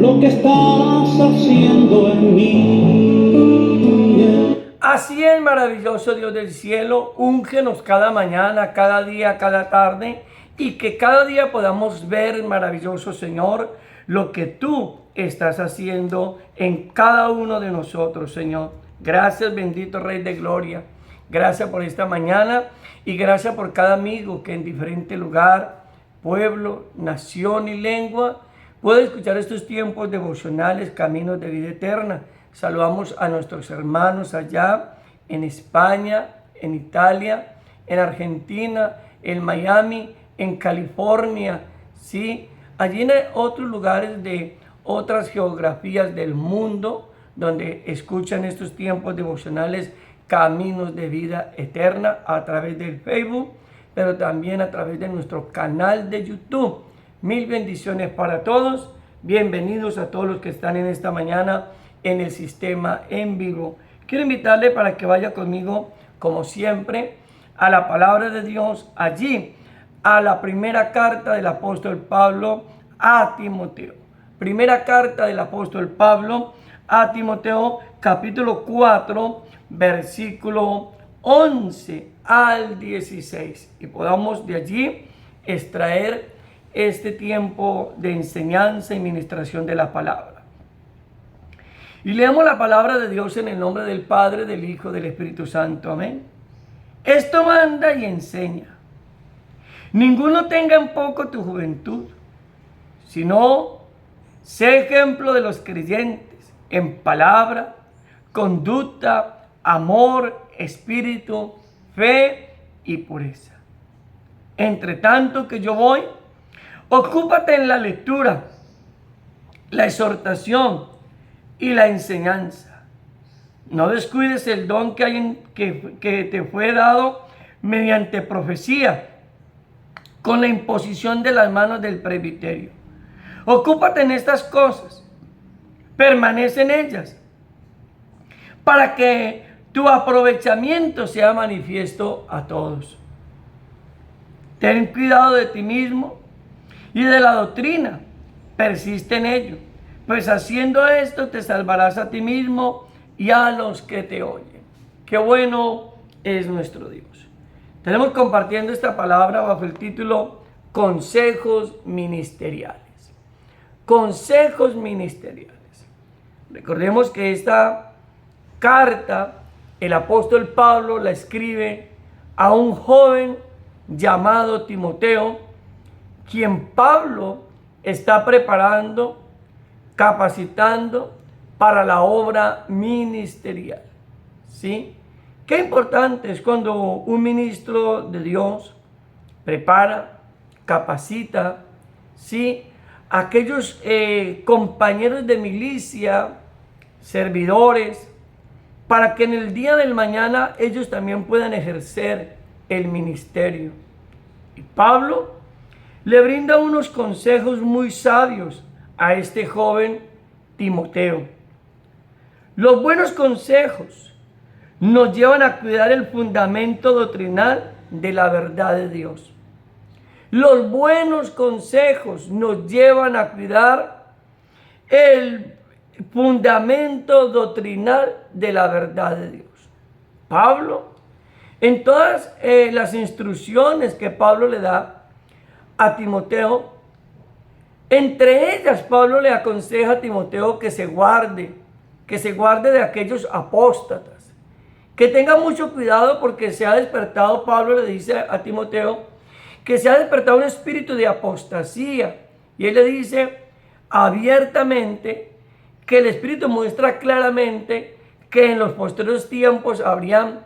lo que estás haciendo en mí. Así es, maravilloso Dios del cielo, úngenos cada mañana, cada día, cada tarde, y que cada día podamos ver, maravilloso Señor, lo que tú estás haciendo en cada uno de nosotros, Señor. Gracias, bendito Rey de Gloria. Gracias por esta mañana y gracias por cada amigo que en diferente lugar, pueblo, nación y lengua puede escuchar estos tiempos devocionales, caminos de vida eterna. Saludamos a nuestros hermanos allá en España, en Italia, en Argentina, en Miami, en California, ¿sí? Allí en otros lugares de otras geografías del mundo donde escuchan estos tiempos devocionales, caminos de vida eterna a través del Facebook, pero también a través de nuestro canal de YouTube. Mil bendiciones para todos. Bienvenidos a todos los que están en esta mañana en el sistema en vivo. Quiero invitarle para que vaya conmigo, como siempre, a la palabra de Dios, allí, a la primera carta del apóstol Pablo a Timoteo. Primera carta del apóstol Pablo a Timoteo, capítulo 4, versículo 11 al 16. Y podamos de allí extraer este tiempo de enseñanza y ministración de la palabra. Y leemos la palabra de Dios en el nombre del Padre, del Hijo, del Espíritu Santo. Amén. Esto manda y enseña. Ninguno tenga en poco tu juventud, sino sé ejemplo de los creyentes en palabra, conducta, amor, espíritu, fe y pureza. Entre tanto que yo voy, ocúpate en la lectura, la exhortación y la enseñanza. No descuides el don que te fue dado mediante profecía, con la imposición de las manos del presbiterio. Ocúpate en estas cosas, permanece en ellas, para que tu aprovechamiento sea manifiesto a todos. Ten cuidado de ti mismo y de la doctrina, persiste en ello, pues haciendo esto te salvarás a ti mismo y a los que te oyen. Qué bueno es nuestro Dios. Tenemos compartiendo esta palabra bajo el título Consejos Ministeriales. Consejos ministeriales. Recordemos que esta carta el apóstol Pablo la escribe a un joven llamado Timoteo, quien Pablo está preparando, capacitando para la obra ministerial. ¿Sí? Qué importante es cuando un ministro de Dios prepara, capacita, ¿sí?, aquellos compañeros de milicia, servidores, para que en el día del mañana ellos también puedan ejercer el ministerio. Y Pablo le brinda unos consejos muy sabios a este joven Timoteo. Los buenos consejos nos llevan a cuidar el fundamento doctrinal de la verdad de Dios. Los buenos consejos nos llevan a cuidar el fundamento doctrinal de la verdad de Dios. Pablo, en todas las instrucciones que Pablo le da a Timoteo, entre ellas Pablo le aconseja a Timoteo que se guarde de aquellos apóstatas, que tenga mucho cuidado porque se ha despertado, Pablo le dice a Timoteo, que se ha despertado un espíritu de apostasía. Y él le dice abiertamente que el espíritu muestra claramente que en los posteriores tiempos habrían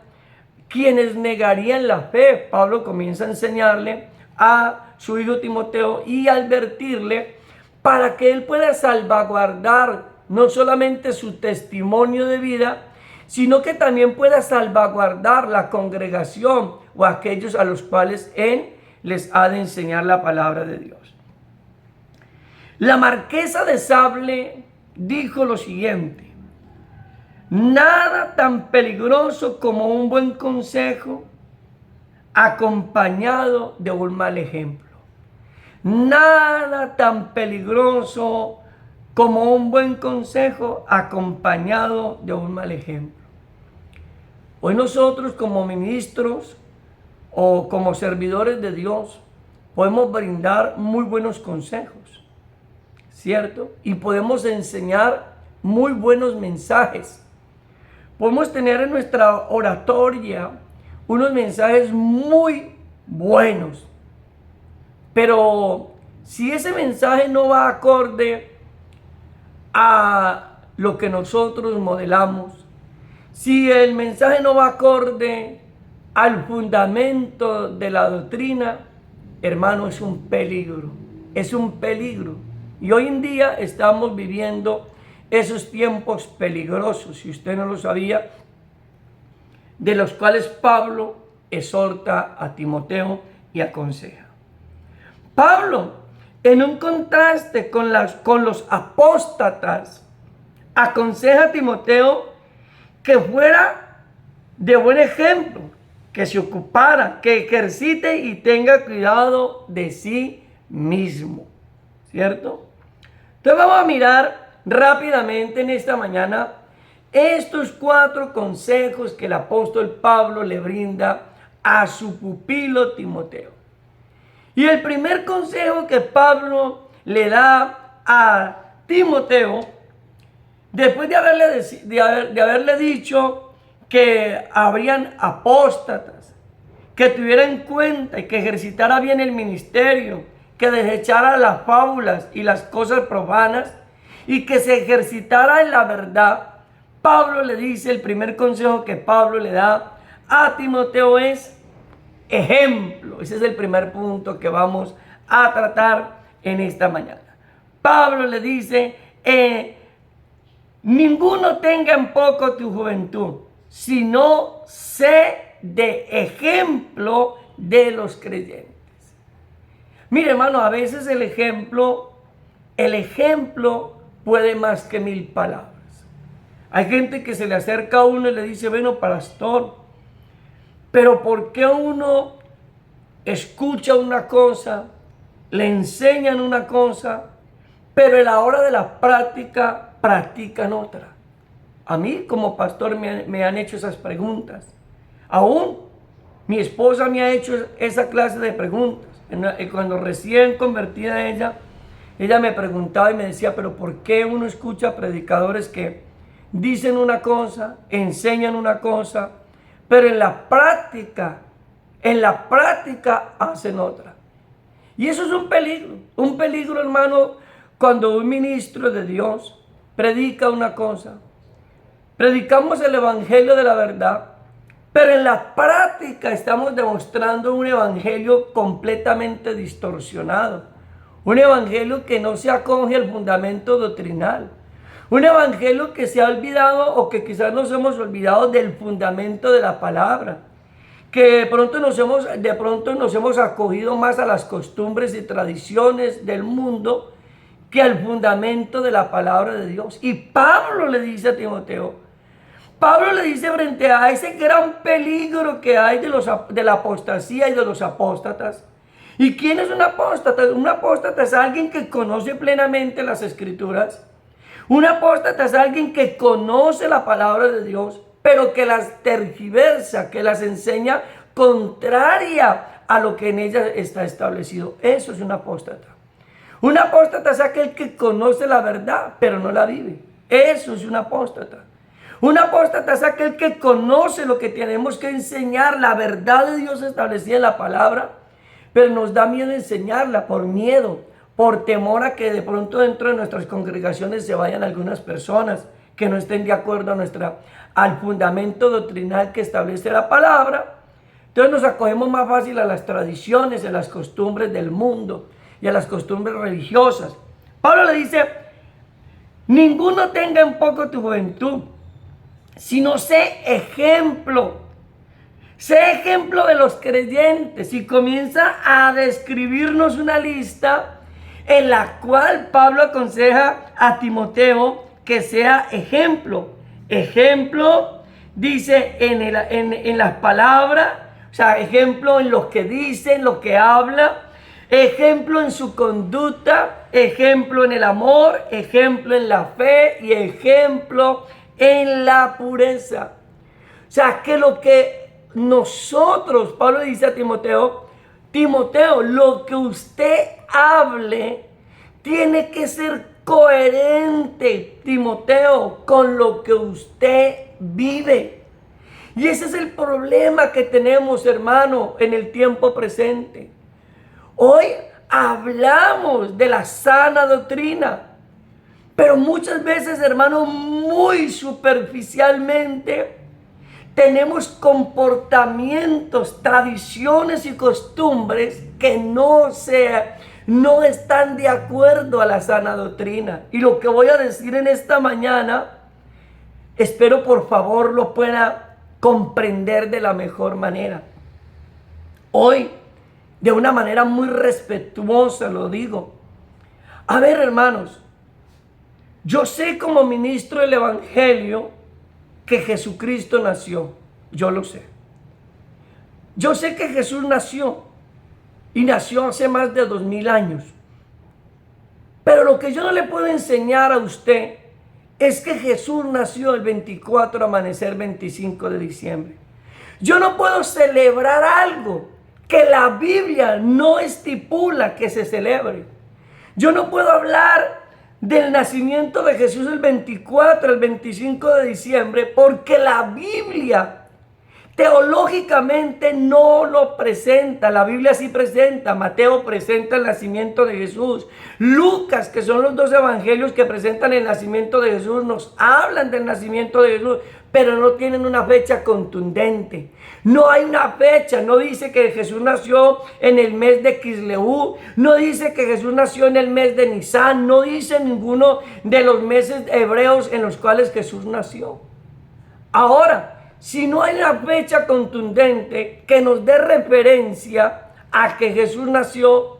quienes negarían la fe. Pablo comienza a enseñarle a su hijo Timoteo y advertirle para que él pueda salvaguardar no solamente su testimonio de vida, sino que también pueda salvaguardar la congregación o aquellos a los cuales él les ha de enseñar la palabra de Dios. La marquesa de Sable dijo lo siguiente: nada tan peligroso como un buen consejo acompañado de un mal ejemplo. Nada tan peligroso como un buen consejo acompañado de un mal ejemplo. Hoy nosotros como ministros o como servidores de Dios podemos brindar muy buenos consejos, ¿cierto? Y podemos enseñar muy buenos mensajes. Podemos tener en nuestra oratoria unos mensajes muy buenos, pero si ese mensaje no va acorde a lo que nosotros modelamos, si el mensaje no va acorde al fundamento de la doctrina, hermano, es un peligro, es un peligro. Y hoy en día estamos viviendo esos tiempos peligrosos, si usted no lo sabía, de los cuales Pablo exhorta a Timoteo y aconseja. Pablo, en un contraste con los apóstatas, aconseja a Timoteo que fuera de buen ejemplo, que se ocupara, que ejercite y tenga cuidado de sí mismo, ¿cierto? Entonces vamos a mirar rápidamente en esta mañana estos 4 consejos que el apóstol Pablo le brinda a su pupilo Timoteo. Y el primer consejo que Pablo le da a Timoteo, después de haberle dicho que habrían apóstatas, que tuviera en cuenta y que ejercitara bien el ministerio, que desechara las fábulas y las cosas profanas y que se ejercitara en la verdad, Pablo le dice, el primer consejo que Pablo le da a Timoteo es ejemplo. Ese es el primer punto que vamos a tratar en esta mañana. Pablo le dice, ninguno tenga en poco tu juventud, sino sé de ejemplo de los creyentes. Mire, hermano, a veces el ejemplo puede más que 1000 palabras. Hay gente que se le acerca a uno y le dice, bueno, pastor, pero ¿por qué uno escucha una cosa, le enseñan una cosa, pero en la hora de la práctica practican otra? A mí como pastor me han hecho esas preguntas. Aún mi esposa me ha hecho esa clase de preguntas. Cuando recién convertida ella me preguntaba y me decía, pero ¿por qué uno escucha predicadores que dicen una cosa, enseñan una cosa, pero en la práctica hacen otra? Y eso es un peligro, hermano, cuando un ministro de Dios predica una cosa, predicamos el evangelio de la verdad, pero en la práctica estamos demostrando un evangelio completamente distorsionado, un evangelio que no se acoge al fundamento doctrinal, un evangelio que se ha olvidado o que quizás nos hemos olvidado del fundamento de la palabra, que de pronto nos hemos acogido más a las costumbres y tradiciones del mundo que al fundamento de la palabra de Dios. Y Pablo le dice a Timoteo, frente a ese gran peligro que hay de la apostasía y de los apóstatas. ¿Y quién es un apóstata? Un apóstata es alguien que conoce plenamente las escrituras. Un apóstata es alguien que conoce la palabra de Dios, pero que las tergiversa, que las enseña contraria a lo que en ellas está establecido. Eso es un apóstata. Un apóstata es aquel que conoce la verdad, pero no la vive. Eso es un apóstata. Un apóstata es aquel que conoce lo que tenemos que enseñar, la verdad de Dios establecida en la palabra, pero nos da miedo enseñarla por miedo, por temor a que de pronto dentro de nuestras congregaciones se vayan algunas personas que no estén de acuerdo al fundamento doctrinal que establece la palabra. Entonces nos acogemos más fácil a las tradiciones, a las costumbres del mundo y a las costumbres religiosas. Pablo le dice, ninguno tenga en poco tu juventud, sino sé ejemplo de los creyentes. Y comienza a describirnos una lista en la cual Pablo aconseja a Timoteo que sea ejemplo. Ejemplo, dice, en las palabras, o sea, ejemplo en lo que dice, en lo que habla, ejemplo en su conducta, ejemplo en el amor, ejemplo en la fe y ejemplo en la pureza. O sea, que lo que nosotros, Pablo dice a Timoteo, Timoteo, lo que usted hable tiene que ser coherente, Timoteo, con lo que usted vive. Y ese es el problema que tenemos, hermano, en el tiempo presente. Hoy hablamos de la sana doctrina, pero muchas veces, hermano, muy superficialmente, tenemos comportamientos, tradiciones y costumbres que no están de acuerdo a la sana doctrina. Y lo que voy a decir en esta mañana, espero por favor lo pueda comprender de la mejor manera. Hoy, de una manera muy respetuosa lo digo. A ver, hermanos, yo sé como ministro del Evangelio que Jesucristo nació. Yo lo sé. Yo sé que Jesús nació y nació hace más de 2000 años. Pero lo que yo no le puedo enseñar a usted es que Jesús nació el 24 amanecer 25 de diciembre. Yo no puedo celebrar algo que la Biblia no estipula que se celebre. Yo no puedo hablar del nacimiento de Jesús el 24, el 25 de diciembre, porque la Biblia teológicamente no lo presenta. La Biblia sí presenta. Mateo presenta el nacimiento de Jesús. Lucas, que son los dos evangelios que presentan el nacimiento de Jesús, nos hablan del nacimiento de Jesús, pero no tienen una fecha contundente. No hay una fecha, no dice que Jesús nació en el mes de Kisleú, no dice que Jesús nació en el mes de Nisan, no dice ninguno de los meses hebreos en los cuales Jesús nació. Ahora, si no hay una fecha contundente que nos dé referencia a que Jesús nació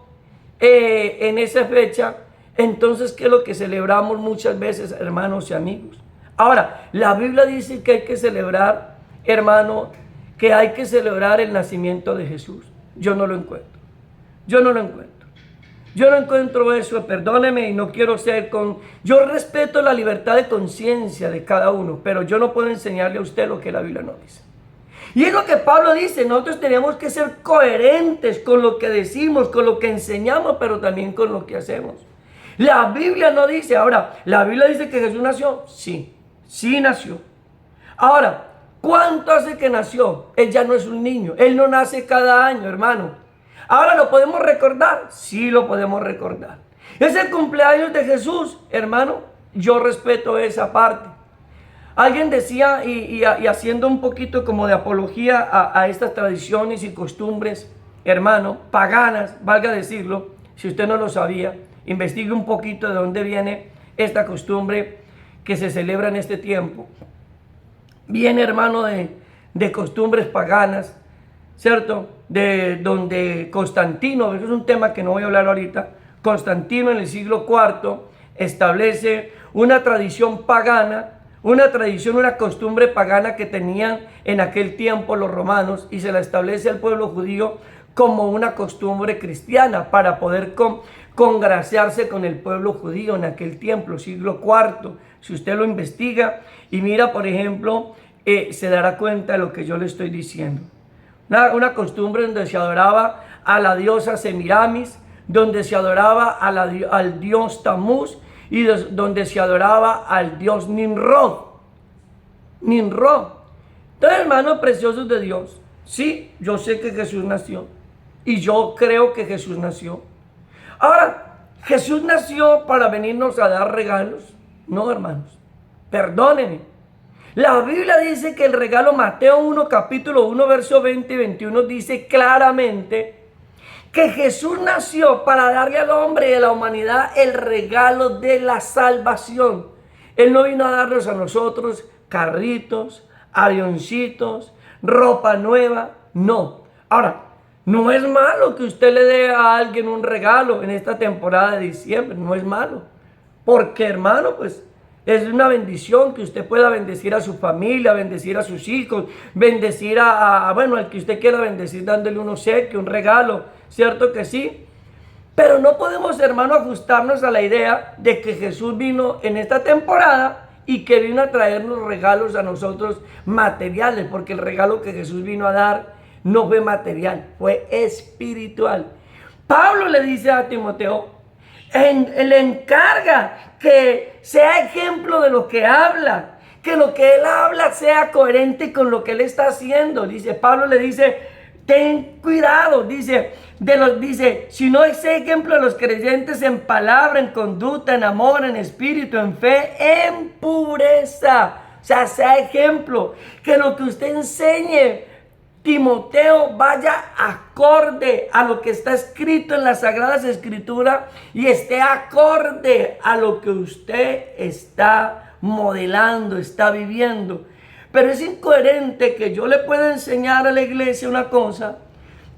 en esa fecha, entonces, ¿qué es lo que celebramos muchas veces, hermanos y amigos? Ahora, la Biblia dice que hay que celebrar, hermano, que hay que celebrar el nacimiento de Jesús. Yo no lo encuentro. Yo no lo encuentro. Yo no encuentro eso, perdóneme, y no quiero ser con... Yo respeto la libertad de conciencia de cada uno, pero yo no puedo enseñarle a usted lo que la Biblia no dice. Y es lo que Pablo dice, nosotros tenemos que ser coherentes con lo que decimos, con lo que enseñamos, pero también con lo que hacemos. La Biblia no dice, ahora, ¿la Biblia dice que Jesús nació? Sí, sí nació. Ahora, ¿cuánto hace que nació? Él ya no es un niño, él no nace cada año, hermano. Ahora, ¿lo podemos recordar? Sí, lo podemos recordar. Es el cumpleaños de Jesús, hermano. Yo respeto esa parte. Alguien decía, y haciendo un poquito como de apología a estas tradiciones y costumbres, hermano, paganas, valga decirlo, si usted no lo sabía, investigue un poquito de dónde viene esta costumbre que se celebra en este tiempo. Viene, hermano, de costumbres paganas, ¿cierto? De donde Constantino, eso es un tema que no voy a hablar ahorita, Constantino en el siglo IV establece una tradición pagana, una tradición, una costumbre pagana que tenían en aquel tiempo los romanos, y se la establece al pueblo judío como una costumbre cristiana para poder congraciarse con el pueblo judío en aquel tiempo, siglo IV. Si usted lo investiga y mira, por ejemplo, se dará cuenta de lo que yo le estoy diciendo. Una costumbre donde se adoraba a la diosa Semiramis, donde se adoraba al dios Tamuz y donde se adoraba al dios Nimrod. Entonces, hermanos preciosos de Dios, sí, yo sé que Jesús nació y yo creo que Jesús nació. Ahora, ¿Jesús nació para venirnos a dar regalos? No, hermanos, perdónenme. La Biblia dice que el regalo, Mateo 1, capítulo 1, verso 20 y 21, dice claramente que Jesús nació para darle al hombre y a la humanidad el regalo de la salvación. Él no vino a darnos a nosotros carritos, avioncitos, ropa nueva, no. Ahora, no es malo que usted le dé a alguien un regalo en esta temporada de diciembre, no es malo. Porque, hermano, pues es una bendición que usted pueda bendecir a su familia, bendecir a sus hijos, bendecir al que usted quiera bendecir dándole un obsequio, un regalo, ¿cierto que sí? Pero no podemos, hermano, ajustarnos a la idea de que Jesús vino en esta temporada y que vino a traernos regalos a nosotros materiales, porque el regalo que Jesús vino a dar no fue material, fue espiritual. Pablo le dice a Timoteo, le encarga que sea ejemplo de lo que habla, que lo que él habla sea coherente con lo que él está haciendo. Dice, Pablo le dice, ten cuidado, dice, si no es ejemplo de los creyentes en palabra, en conducta, en amor, en espíritu, en fe, en pureza. O sea ejemplo, que lo que usted enseñe, Timoteo, vaya acorde a lo que está escrito en las Sagradas Escrituras y esté acorde a lo que usted está modelando, está viviendo. Pero es incoherente que yo le pueda enseñar a la iglesia una cosa,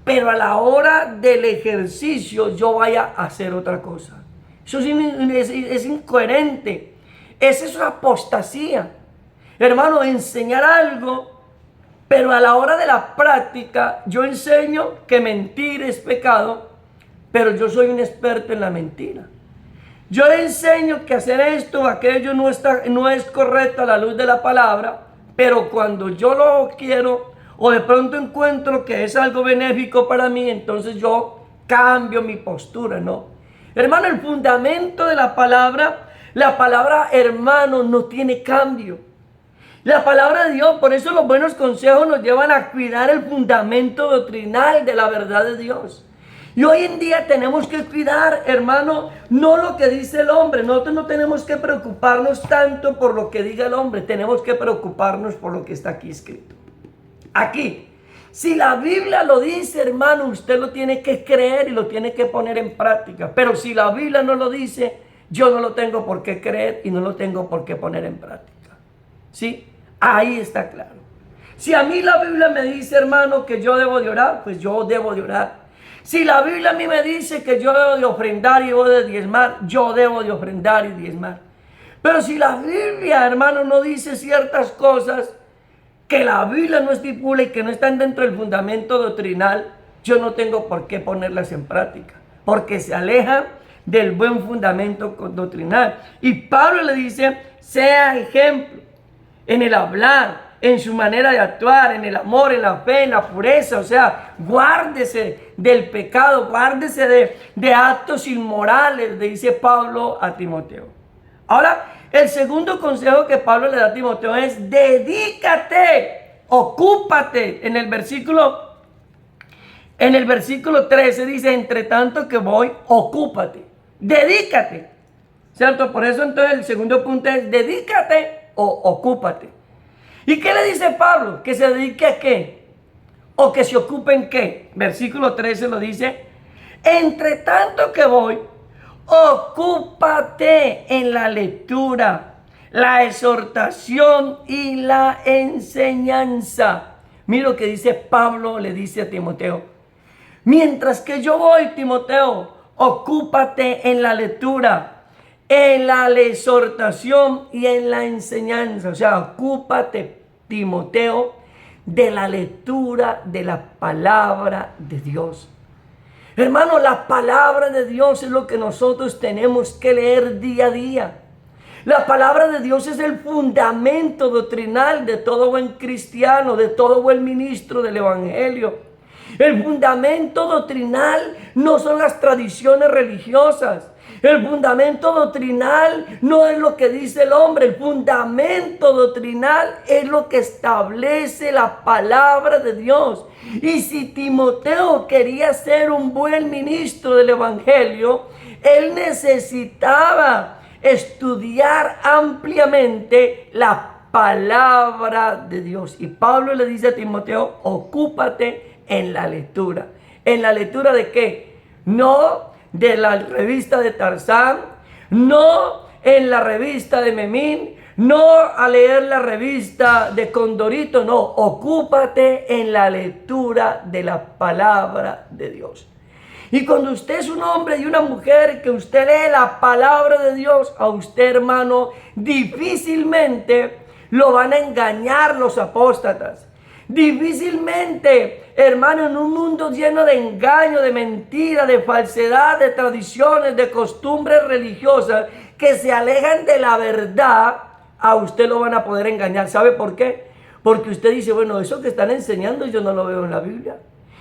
pero a la hora del ejercicio yo vaya a hacer otra cosa. Eso es incoherente. Esa es apostasía. Hermano, enseñar algo, pero a la hora de la práctica yo enseño que mentir es pecado, pero yo soy un experto en la mentira. Yo le enseño que hacer esto o aquello no es correcto a la luz de la palabra, pero cuando yo lo quiero o de pronto encuentro que es algo benéfico para mí, entonces yo cambio mi postura, ¿no? Hermano, el fundamento de la palabra, hermano, no tiene cambio. La palabra de Dios, por eso los buenos consejos nos llevan a cuidar el fundamento doctrinal de la verdad de Dios. Y hoy en día tenemos que cuidar, hermano, no lo que dice el hombre. Nosotros no tenemos que preocuparnos tanto por lo que diga el hombre. Tenemos que preocuparnos por lo que está aquí escrito. Aquí, si la Biblia lo dice, hermano, usted lo tiene que creer y lo tiene que poner en práctica. Pero si la Biblia no lo dice, yo no lo tengo por qué creer y no lo tengo por qué poner en práctica. ¿Sí? Ahí está claro. Si a mí la Biblia me dice, hermano, que yo debo de orar, pues yo debo de orar. Si la Biblia a mí me dice que yo debo de ofrendar y debo de diezmar, yo debo de ofrendar y diezmar. Pero si la Biblia, hermano, no dice ciertas cosas que la Biblia no estipula y que no están dentro del fundamento doctrinal, yo no tengo por qué ponerlas en práctica, porque se aleja del buen fundamento doctrinal. Y Pablo le dice, sea ejemplo en el hablar, en su manera de actuar, en el amor, en la fe, en la pureza. O sea, guárdese del pecado, guárdese de actos inmorales, le dice Pablo a Timoteo. Ahora, el segundo consejo que Pablo le da a Timoteo es dedícate, ocúpate. En el versículo 13 dice, entre tanto que voy, ocúpate, dedícate, ¿cierto? Por eso entonces el segundo punto es dedícate o ocúpate. ¿Y qué le dice Pablo? ¿Que se dedique a qué? ¿O que se ocupe en qué? Versículo 13 lo dice, entre tanto que voy, ocúpate en la lectura, la exhortación y la enseñanza. Mira lo que dice Pablo, le dice a Timoteo. Mientras que yo voy, Timoteo, ocúpate en la lectura, en la exhortación y en la enseñanza. O sea, ocúpate, Timoteo, de la lectura de la palabra de Dios. Hermano, la palabra de Dios es lo que nosotros tenemos que leer día a día. La palabra de Dios es el fundamento doctrinal de todo buen cristiano, de todo buen ministro del evangelio. El fundamento doctrinal no son las tradiciones religiosas. El fundamento doctrinal no es lo que dice el hombre. El fundamento doctrinal es lo que establece la palabra de Dios. Y si Timoteo quería ser un buen ministro del evangelio, él necesitaba estudiar ampliamente la palabra de Dios. Y Pablo le dice a Timoteo, ocúpate en la lectura. ¿En la lectura de qué? No de la revista de Tarzán, no en la revista de Memín, no a leer la revista de Condorito, no, ocúpate en la lectura de la palabra de Dios. Y cuando usted es un hombre y una mujer que usted lee la palabra de Dios, a usted, hermano, difícilmente lo van a engañar los apóstatas. Difícilmente, hermano, en un mundo lleno de engaño, de mentira, de falsedad, de tradiciones, de costumbres religiosas que se alejan de la verdad, a usted lo van a poder engañar. ¿Sabe por qué? Porque usted dice, bueno, eso que están enseñando yo no lo veo en la Biblia.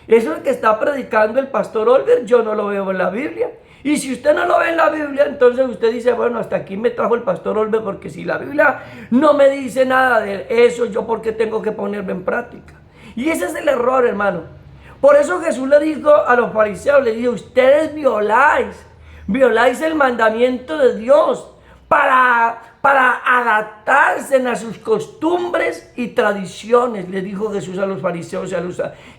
Eso que está predicando el pastor Olver, yo no lo veo en la Biblia. Y si usted no lo ve en la Biblia, entonces usted dice, bueno, hasta aquí me trajo el pastor Olver, porque si la Biblia no me dice nada de eso, yo por qué tengo que ponerme en práctica. Y ese es el error, hermano. Por eso Jesús le dijo a los fariseos, le dijo, ustedes violáis el mandamiento de Dios para adaptarse a sus costumbres y tradiciones, le dijo Jesús a los fariseos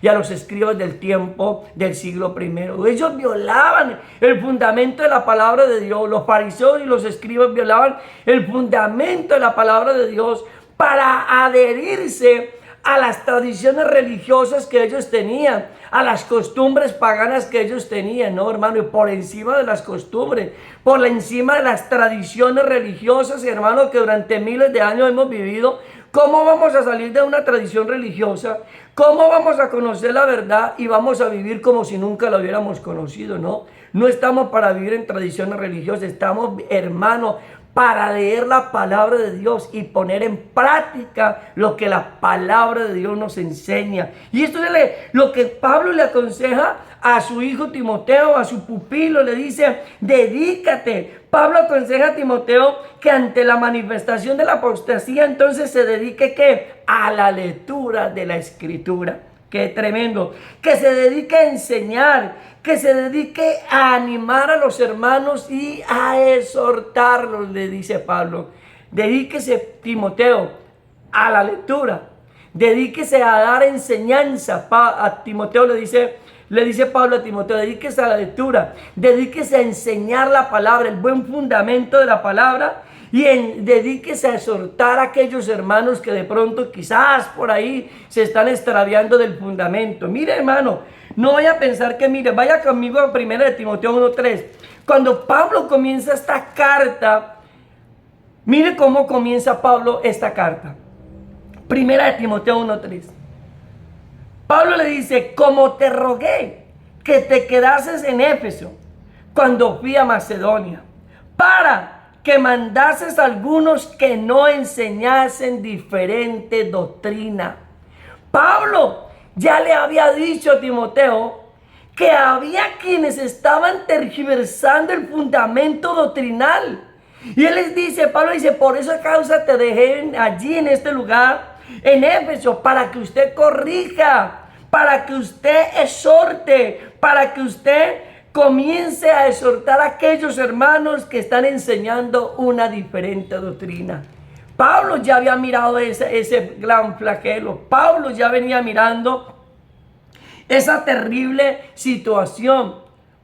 y a los escribas del tiempo del siglo I. Ellos violaban el fundamento de la palabra de Dios. Los fariseos y los escribas violaban el fundamento de la palabra de Dios para adherirse a las tradiciones religiosas que ellos tenían, a las costumbres paganas que ellos tenían, ¿no, hermano? Y por encima de las costumbres, por encima de las tradiciones religiosas, hermano, que durante miles de años hemos vivido. ¿Cómo vamos a salir de una tradición religiosa? ¿Cómo vamos a conocer la verdad y vamos a vivir como si nunca la hubiéramos conocido? No, no estamos para vivir en tradiciones religiosas, estamos, hermano, para leer la palabra de Dios y poner en práctica lo que la palabra de Dios nos enseña. Y esto es lo que Pablo le aconseja a su hijo Timoteo, a su pupilo, le dice, dedícate. Pablo aconseja a Timoteo que ante la manifestación de la apostasía, entonces se dedique, ¿qué? A la lectura de la Escritura. Qué tremendo. Que se dedique a enseñar, que se dedique a animar a los hermanos y a exhortarlos, le dice Pablo. Dedíquese, Timoteo, a la lectura. Dedíquese a dar enseñanza. A Timoteo le dice Pablo a Timoteo, dedíquese a la lectura. Dedíquese a enseñar la palabra, el buen fundamento de la palabra. Y dedíquese a exhortar a aquellos hermanos que de pronto quizás por ahí se están extraviando del fundamento. Mire, hermano, no vaya a pensar que, mire, vaya conmigo a 1 de Timoteo 1:3. Cuando Pablo comienza esta carta, mire cómo comienza Pablo esta carta. 1 de Timoteo 1:3. Pablo le dice, como te rogué que te quedases en Éfeso cuando fui a Macedonia, para que mandases a algunos que no enseñasen diferente doctrina. Pablo ya le había dicho a Timoteo que había quienes estaban tergiversando el fundamento doctrinal. Y él les dice, Pablo dice, por esa causa te dejé allí en este lugar, en Éfeso, para que usted corrija, para que usted exhorte, para que usted comience a exhortar a aquellos hermanos que están enseñando una diferente doctrina. Pablo ya había mirado ese gran flagelo. Pablo ya venía mirando esa terrible situación.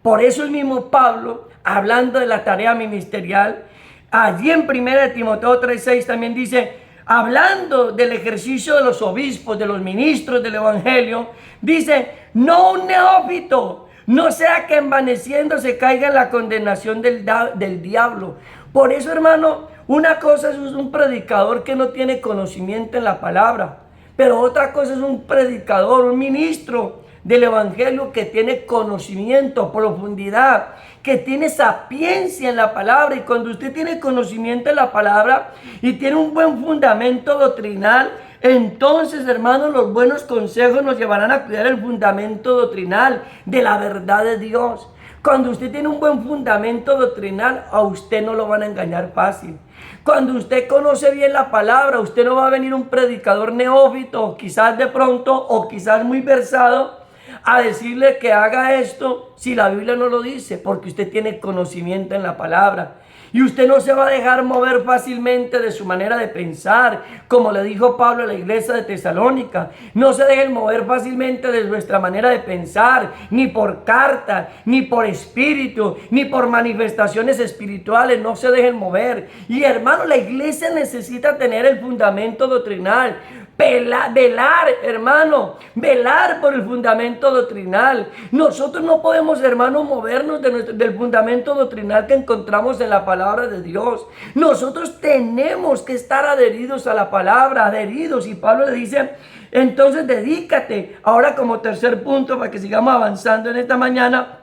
Por eso el mismo Pablo, hablando de la tarea ministerial, allí en 1 de Timoteo 3:6 también dice, hablando del ejercicio de los obispos, de los ministros del evangelio, dice, no un neófito, no sea que envaneciendo se caiga en la condenación del diablo. Por eso, hermano, una cosa es un predicador que no tiene conocimiento en la palabra, pero otra cosa es un predicador, un ministro del evangelio que tiene conocimiento, profundidad, que tiene sapiencia en la palabra. Y cuando usted tiene conocimiento en la palabra y tiene un buen fundamento doctrinal, entonces, hermanos, los buenos consejos nos llevarán a cuidar el fundamento doctrinal de la verdad de Dios. Cuando usted tiene un buen fundamento doctrinal, a usted no lo van a engañar fácil. Cuando usted conoce bien la palabra, usted no va a venir un predicador neófito, quizás de pronto, o quizás muy versado, a decirle que haga esto si la Biblia no lo dice, porque usted tiene conocimiento en la palabra. Y usted no se va a dejar mover fácilmente de su manera de pensar, como le dijo Pablo a la iglesia de Tesalónica. No se dejen mover fácilmente de nuestra manera de pensar, ni por carta, ni por espíritu, ni por manifestaciones espirituales. No se dejen mover. Y hermano, la iglesia necesita tener el fundamento doctrinal. Velar, hermano, velar por el fundamento doctrinal. Nosotros no podemos, hermano, movernos del fundamento doctrinal que encontramos en la palabra de Dios. Nosotros tenemos que estar adheridos a la palabra, adheridos. Y Pablo le dice, entonces dedícate. Ahora, como tercer punto, para que sigamos avanzando en esta mañana,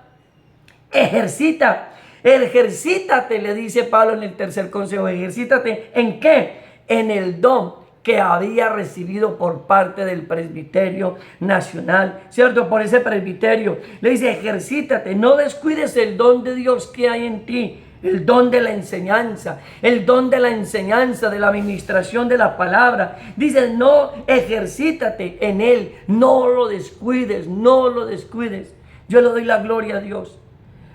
ejercítate, le dice Pablo en el tercer consejo. Ejercítate, ¿en qué? En el don que había recibido por parte del presbiterio nacional, ¿cierto? Por ese presbiterio. Le dice, ejercítate, no descuides el don de Dios que hay en ti. El don de la enseñanza, de la administración de la palabra. Dice, no, ejercítate en él, no lo descuides. Yo le doy la gloria a Dios.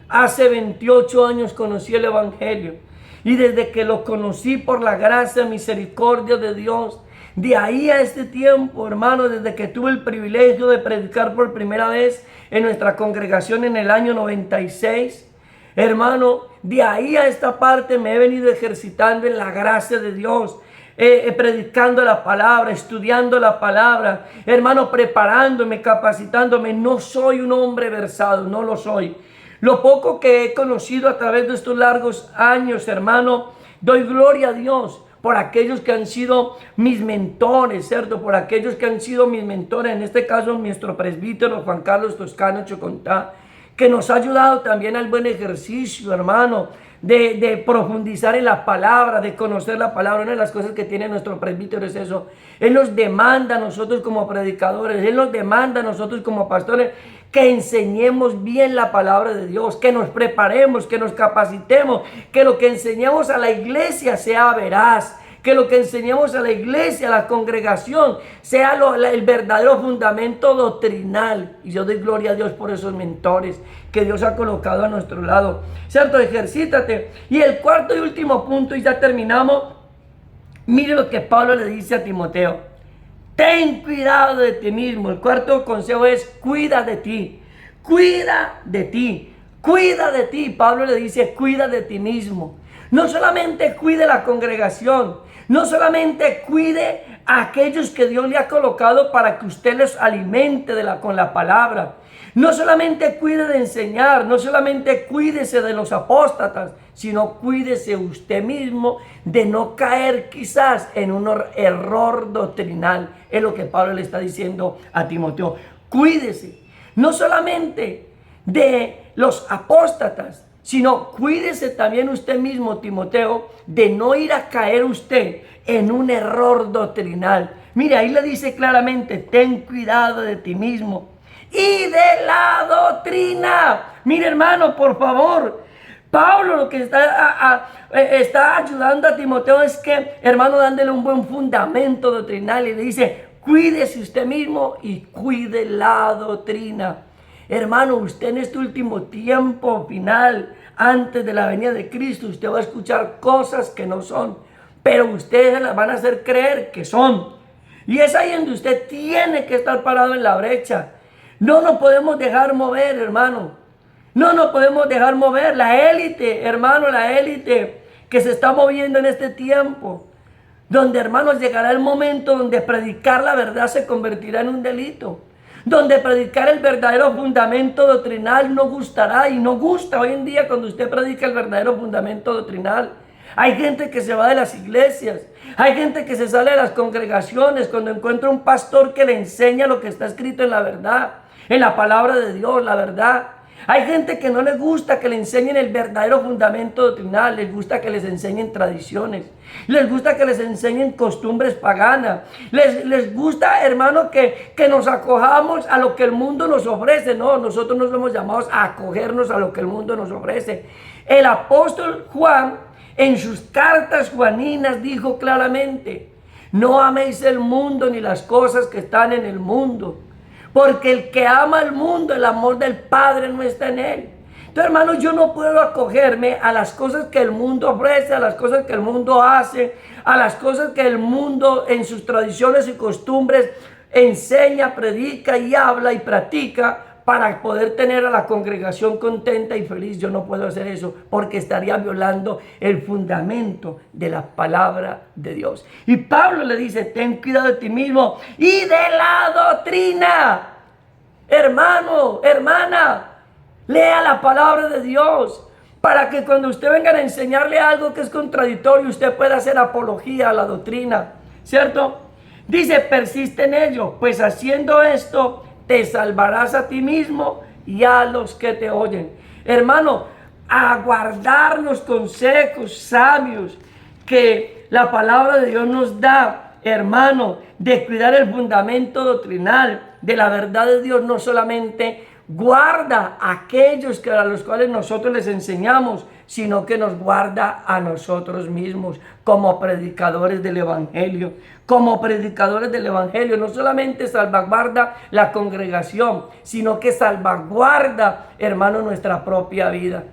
Hace 28 años conocí el Evangelio. Y desde que lo conocí por la gracia y misericordia de Dios, de ahí a este tiempo, hermano, desde que tuve el privilegio de predicar por primera vez en nuestra congregación en el año 96, hermano, de ahí a esta parte me he venido ejercitando en la gracia de Dios, predicando la palabra, estudiando la palabra, hermano, preparándome, capacitándome. No soy un hombre versado, no lo soy. Lo poco que he conocido a través de estos largos años, hermano, doy gloria a Dios por aquellos que han sido mis mentores, ¿cierto? Por aquellos que han sido mis mentores, en este caso nuestro presbítero Juan Carlos Toscano Chocontá, que nos ha ayudado también al buen ejercicio, hermano, de profundizar en la palabra, de conocer la palabra. Una de las cosas que tiene nuestro presbítero es eso. Él nos demanda a nosotros como predicadores, Él nos demanda a nosotros como pastores que enseñemos bien la palabra de Dios, que nos preparemos, que nos capacitemos, que lo que enseñemos a la iglesia sea veraz, que lo que enseñemos a la iglesia, a la congregación, sea el verdadero fundamento doctrinal. Y yo doy gloria a Dios por esos mentores que Dios ha colocado a nuestro lado. ¿Cierto? Ejercítate. Y el cuarto y último punto, y ya terminamos. Mire lo que Pablo le dice a Timoteo. Ten cuidado de ti mismo. El cuarto consejo es cuida de ti. Cuida de ti. Cuida de ti. Pablo le dice cuida de ti mismo. No solamente cuide la congregación, no solamente cuide a aquellos que Dios le ha colocado para que usted les alimente con la palabra. No solamente cuide de enseñar, no solamente cuídese de los apóstatas, sino cuídese usted mismo de no caer quizás en un error doctrinal. Es lo que Pablo le está diciendo a Timoteo. Cuídese, no solamente de los apóstatas, sino cuídese también usted mismo, Timoteo, de no ir a caer usted en un error doctrinal. Mire, ahí le dice claramente, ten cuidado de ti mismo y de la doctrina. Mire, hermano, por favor, Pablo lo que está ayudando a Timoteo es que, hermano, dándole un buen fundamento doctrinal, y le dice, cuídese usted mismo y cuide la doctrina. Hermano, usted en este último tiempo final, antes de la venida de Cristo, usted va a escuchar cosas que no son, pero ustedes las van a hacer creer que son. Y es ahí donde usted tiene que estar parado en la brecha. No nos podemos dejar mover, hermano. No nos podemos dejar mover. La élite, hermano, la élite que se está moviendo en este tiempo, donde, hermanos, llegará el momento donde predicar la verdad se convertirá en un delito, donde predicar el verdadero fundamento doctrinal no gustará, y no gusta hoy en día cuando usted predica el verdadero fundamento doctrinal. Hay gente que se va de las iglesias, hay gente que se sale de las congregaciones cuando encuentra un pastor que le enseña lo que está escrito en la verdad, en la palabra de Dios, la verdad. Hay gente que no les gusta que le enseñen el verdadero fundamento doctrinal, les gusta que les enseñen tradiciones, les gusta que les enseñen costumbres paganas, les gusta, hermano, que nos acojamos a lo que el mundo nos ofrece. No, nosotros no somos llamados a acogernos a lo que el mundo nos ofrece. El apóstol Juan, en sus cartas juaninas, dijo claramente, no améis el mundo ni las cosas que están en el mundo, porque el que ama al mundo, el amor del Padre no está en él. Entonces, hermanos, yo no puedo acogerme a las cosas que el mundo ofrece, a las cosas que el mundo hace, a las cosas que el mundo en sus tradiciones y costumbres enseña, predica y habla y practica, para poder tener a la congregación contenta y feliz. Yo no puedo hacer eso porque estaría violando el fundamento de la palabra de Dios. Y Pablo le dice, ten cuidado de ti mismo y de la doctrina. Hermano, hermana, lea la palabra de Dios para que cuando usted venga a enseñarle algo que es contradictorio, usted pueda hacer apología a la doctrina, ¿cierto? Dice, persiste en ello, pues haciendo esto te salvarás a ti mismo y a los que te oyen. Hermano, aguardar los consejos sabios que la palabra de Dios nos da, hermano, de cuidar el fundamento doctrinal de la verdad de Dios, no solamente guarda a aquellos a los cuales nosotros les enseñamos, sino que nos guarda a nosotros mismos como predicadores del Evangelio. Como predicadores del Evangelio, no solamente salvaguarda la congregación, sino que salvaguarda, hermano, nuestra propia vida.